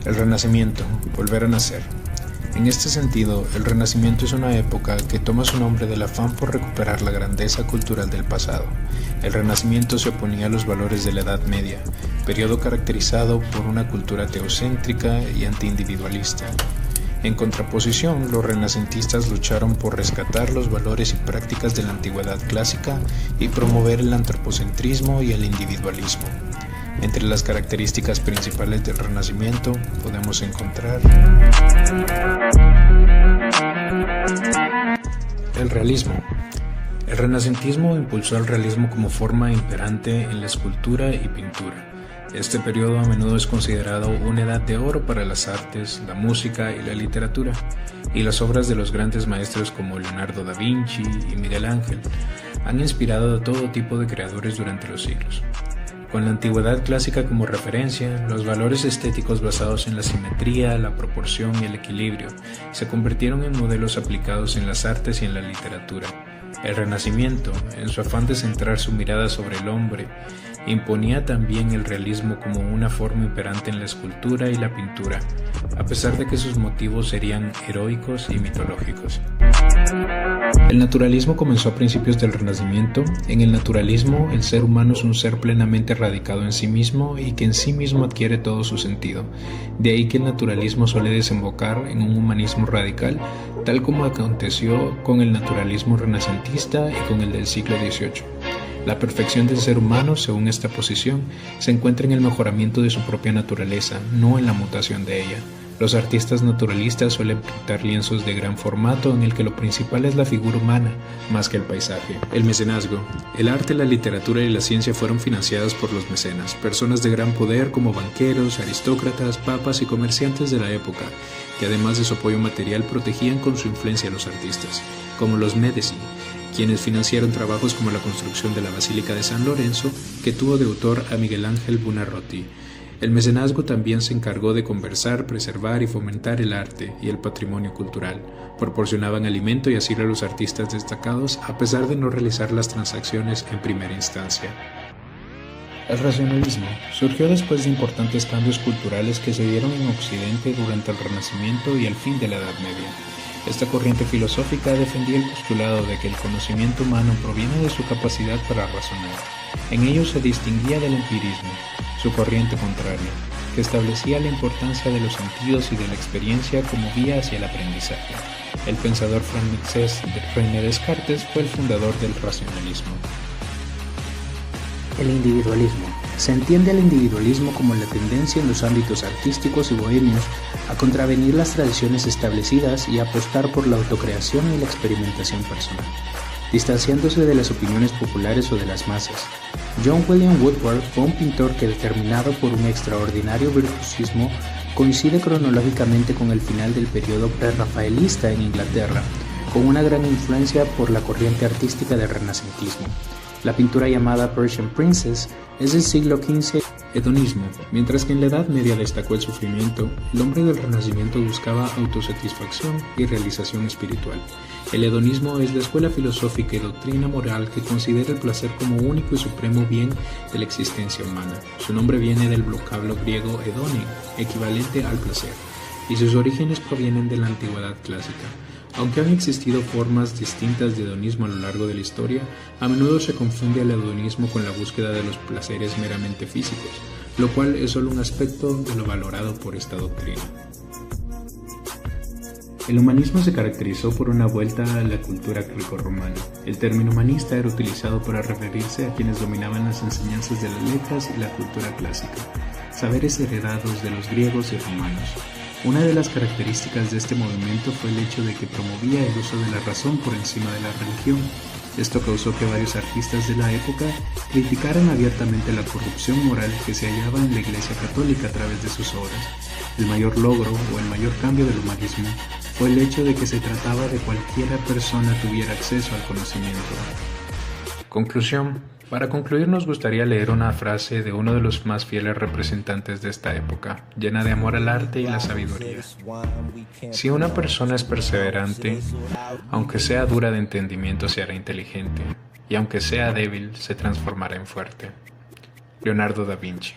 El Renacimiento, volver a nacer. En este sentido, el Renacimiento es una época que toma su nombre del afán por recuperar la grandeza cultural del pasado. El Renacimiento se oponía a los valores de la Edad Media, periodo caracterizado por una cultura teocéntrica y antiindividualista. En contraposición, los renacentistas lucharon por rescatar los valores y prácticas de la antigüedad clásica y promover el antropocentrismo y el individualismo. Entre las características principales del Renacimiento podemos encontrar el realismo. El renacentismo impulsó el realismo como forma imperante en la escultura y pintura. Este periodo a menudo es considerado una edad de oro para las artes, la música y la literatura, y las obras de los grandes maestros como Leonardo da Vinci y Miguel Ángel han inspirado a todo tipo de creadores durante los siglos. Con la antigüedad clásica como referencia, los valores estéticos basados en la simetría, la proporción y el equilibrio se convirtieron en modelos aplicados en las artes y en la literatura. El Renacimiento, en su afán de centrar su mirada sobre el hombre, imponía también el realismo como una forma imperante en la escultura y la pintura, a pesar de que sus motivos serían heroicos y mitológicos. El naturalismo comenzó a principios del Renacimiento. En el naturalismo, el ser humano es un ser plenamente radicado en sí mismo y que en sí mismo adquiere todo su sentido. De ahí que el naturalismo suele desembocar en un humanismo radical, tal como aconteció con el naturalismo renacentista y con el del siglo XVIII. La perfección del ser humano, según esta posición, se encuentra en el mejoramiento de su propia naturaleza, no en la mutación de ella. Los artistas naturalistas suelen pintar lienzos de gran formato en el que lo principal es la figura humana, más que el paisaje. El mecenazgo. El arte, la literatura y la ciencia fueron financiadas por los mecenas, personas de gran poder como banqueros, aristócratas, papas y comerciantes de la época, que además de su apoyo material protegían con su influencia a los artistas, como los Medici, quienes financiaron trabajos como la construcción de la Basílica de San Lorenzo, que tuvo de autor a Miguel Ángel Buonarroti. El mecenazgo también se encargó de conservar, preservar y fomentar el arte y el patrimonio cultural. Proporcionaban alimento y asilo a los artistas destacados, a pesar de no realizar las transacciones en primera instancia. El racionalismo surgió después de importantes cambios culturales que se dieron en Occidente durante el Renacimiento y el fin de la Edad Media. Esta corriente filosófica defendía el postulado de que el conocimiento humano proviene de su capacidad para razonar. En ello se distinguía del empirismo, su corriente contraria, que establecía la importancia de los sentidos y de la experiencia como vía hacia el aprendizaje. El pensador francés René Descartes fue el fundador del racionalismo. El individualismo. Se entiende al individualismo como la tendencia en los ámbitos artísticos y bohemios a contravenir las tradiciones establecidas y apostar por la autocreación y la experimentación personal, distanciándose de las opiniones populares o de las masas. John William Woodward fue un pintor que, determinado por un extraordinario virtuosismo, coincide cronológicamente con el final del periodo prerrafaelista en Inglaterra, con una gran influencia por la corriente artística del renacentismo. La pintura llamada Persian Princess es del siglo XV. Hedonismo. Mientras que en la Edad Media destacó el sufrimiento, el hombre del Renacimiento buscaba autosatisfacción y realización espiritual. El hedonismo es la escuela filosófica y doctrina moral que considera el placer como único y supremo bien de la existencia humana. Su nombre viene del vocablo griego hedone, equivalente al placer, y sus orígenes provienen de la antigüedad clásica. Aunque han existido formas distintas de hedonismo a lo largo de la historia, a menudo se confunde el hedonismo con la búsqueda de los placeres meramente físicos, lo cual es solo un aspecto de lo valorado por esta doctrina. El humanismo se caracterizó por una vuelta a la cultura grecorromana. El término humanista era utilizado para referirse a quienes dominaban las enseñanzas de las letras y la cultura clásica, saberes heredados de los griegos y romanos. Una de las características de este movimiento fue el hecho de que promovía el uso de la razón por encima de la religión. Esto causó que varios artistas de la época criticaran abiertamente la corrupción moral que se hallaba en la Iglesia Católica a través de sus obras. El mayor logro o el mayor cambio del humanismo fue el hecho de que se trataba de cualquiera persona tuviera acceso al conocimiento. Conclusión. Para concluir, nos gustaría leer una frase de uno de los más fieles representantes de esta época, llena de amor al arte y la sabiduría. Si una persona es perseverante, aunque sea dura de entendimiento, se hará inteligente, y aunque sea débil, se transformará en fuerte. Leonardo da Vinci.